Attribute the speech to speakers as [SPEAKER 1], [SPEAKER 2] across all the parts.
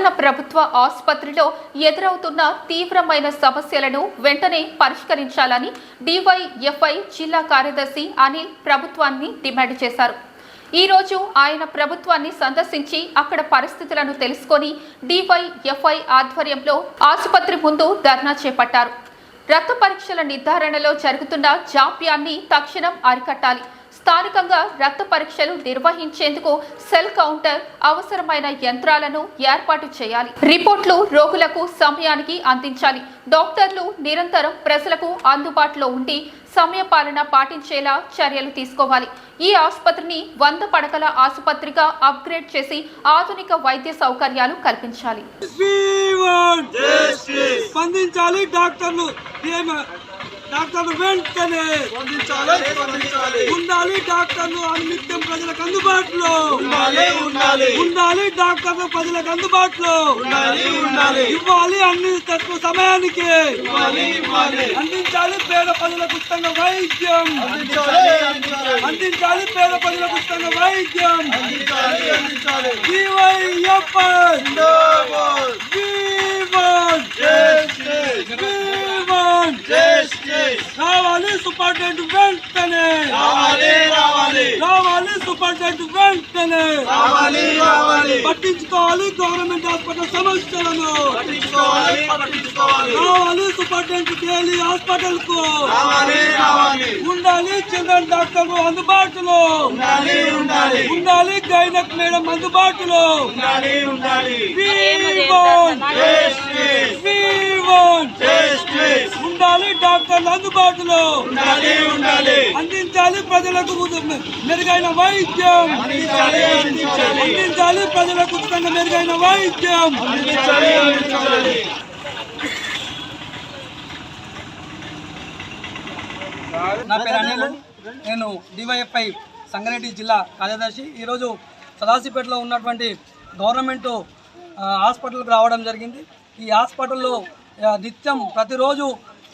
[SPEAKER 1] పట్టణ ప్రభుత్వ ఆసుపత్రిలో ఎదురవుతున్న తీవ్రమైన సమస్యలను వెంటనే పరిష్కరించాలని డివైఎఫ్ఐ జిల్లా కార్యదర్శి అనిల్ ప్రభుత్వాన్ని డిమాండ్ చేశారు. ఈ రోజు ఆయన ప్రభుత్వాన్ని సందర్శించి అక్కడ పరిస్థితులను తెలుసుకొని డివైఎఫ్ఐ ఆధ్వర్యంలో ఆసుపత్రి ముందు ధర్నా చేపట్టారు. రక్త పరీక్షల నిర్ధారణలో జరుగుతున్న జాప్యాన్ని తక్షణం అరికట్టాలి. స్థానికంగా రక్త పరీక్షలు నిర్వహించేందుకు సెల్ కౌంటర్, అవసరమైన యంత్రాలను ఏర్పాటు చేయాలి. రిపోర్టులు రోగులకు సమయానికి అందించాలి. డాక్టర్లు నిరంతరం ప్రజలకు అందుబాటులో ఉండి సమయపాలన పాటించేలా చర్యలు తీసుకోవాలి. ఈ ఆసుపత్రిని 100 పడకల ఆసుపత్రిగా అప్గ్రేడ్ చేసి ఆధునిక వైద్య సౌకర్యాలు కల్పించాలి.
[SPEAKER 2] డాక్టర్లు వెంటనే ఉండాలి. డాక్టర్లు నిత్యం ప్రజలకు అందుబాటులో ఉండాలి. డాక్టర్లు ప్రజలకు అందుబాటులో ఇవ్వాలి. అన్ని తక్కువ సమయానికి అందించాలి. పేద ప్రజలకు ఉచితంగా వైద్యం అందించాలి. పేద ప్రజలకు ఉచితంగా వైద్యం రావాలి. సూపరింటెండెంట్ వెంటనే రావాలి. సూపరింటెండెంట్ వెంటనే పట్టించుకోవాలి. గవర్నమెంట్ హాస్పిటల్ సమస్యలను రావాలి. సూపరింటెండెంట్ డైలీ హాస్పిటల్ కు ఉండాలి. చిల్డ్రన్ డాక్టర్లు అందుబాటులో ఉండాలి. గైనక్ మేడం అందుబాటులో ఉండాలి. డాక్టర్లు అందుబాటులో అందించాలి. ప్రజలకు మెరుగైన వైద్యం అందించాలి. ప్రజలకు ఉచితంగా మెరుగైన వైద్యం
[SPEAKER 3] నా పేరు అనిల్. నేను డివైఎఫ్ఐ సంగారెడ్డి జిల్లా కార్యదర్శి. ఈరోజు సదాశివపేటలో ఉన్నటువంటి గవర్నమెంట్ హాస్పిటల్కి రావడం జరిగింది. ఈ హాస్పిటల్లో నిత్యం ప్రతిరోజు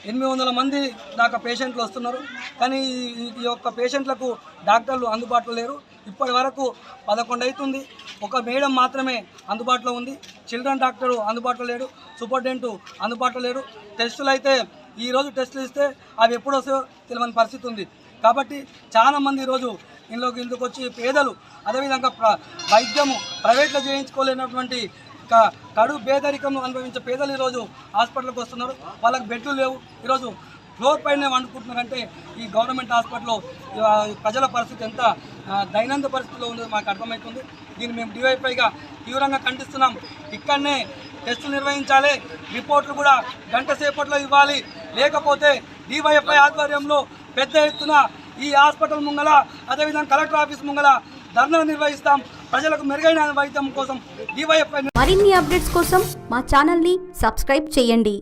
[SPEAKER 3] 800 మంది దాకా పేషెంట్లు వస్తున్నారు. కానీ ఈ యొక్క పేషెంట్లకు డాక్టర్లు అందుబాటులో లేరు. ఇప్పటి వరకు 11 అవుతుంది. ఒక మేడం మాత్రమే అందుబాటులో ఉంది. చిల్డ్రన్ డాక్టరు అందుబాటులో లేడు. సూపరింటెండెంట్ అందుబాటులో లేరు. టెస్టులు అయితే ఈరోజు టెస్టులు ఇస్తే అవి ఎప్పుడు వస్తాయో తెలియని పరిస్థితి ఉంది. కాబట్టి చాలామంది ఈరోజు ఇందుకు వచ్చి పేదలు, అదేవిధంగా వైద్యము ప్రైవేట్లో చేయించుకోలేనటువంటి కడు పేదరికంలో అనుభవించే పేదలు ఈరోజు హాస్పిటల్కి వస్తున్నారు. వాళ్ళకి బెడ్లు లేవు. ఈరోజు ఫ్లోర్ పైనే వండుకుంటున్నారంటే ఈ గవర్నమెంట్ హాస్పిటల్లో ప్రజల పరిస్థితి ఎంత దైనందిన పరిస్థితిలో ఉందో మాకు అర్థమవుతుంది. దీన్ని మేము డివైఎఫ్ఐగా తీవ్రంగా ఖండిస్తున్నాం. ఇక్కడనే టెస్టులు నిర్వహించాలి. రిపోర్ట్లు కూడా గంట సేపట్లో ఇవ్వాలి. లేకపోతే డివైఎఫ్ఐ ఆధ్వర్యంలో పెద్ద ఎత్తున ఈ హాస్పిటల్ ముంగల, అదేవిధంగా కలెక్టర్ ఆఫీస్ ముంగల ధర్నా నిర్వహిస్తాం. ప్రజలకు మెరుగైన వైద్యం కోసం డివైఎఫ్ఐ.
[SPEAKER 4] మరిన్ని అప్డేట్స్ కోసం మా ఛానల్ని సబ్స్క్రైబ్ చేయండి.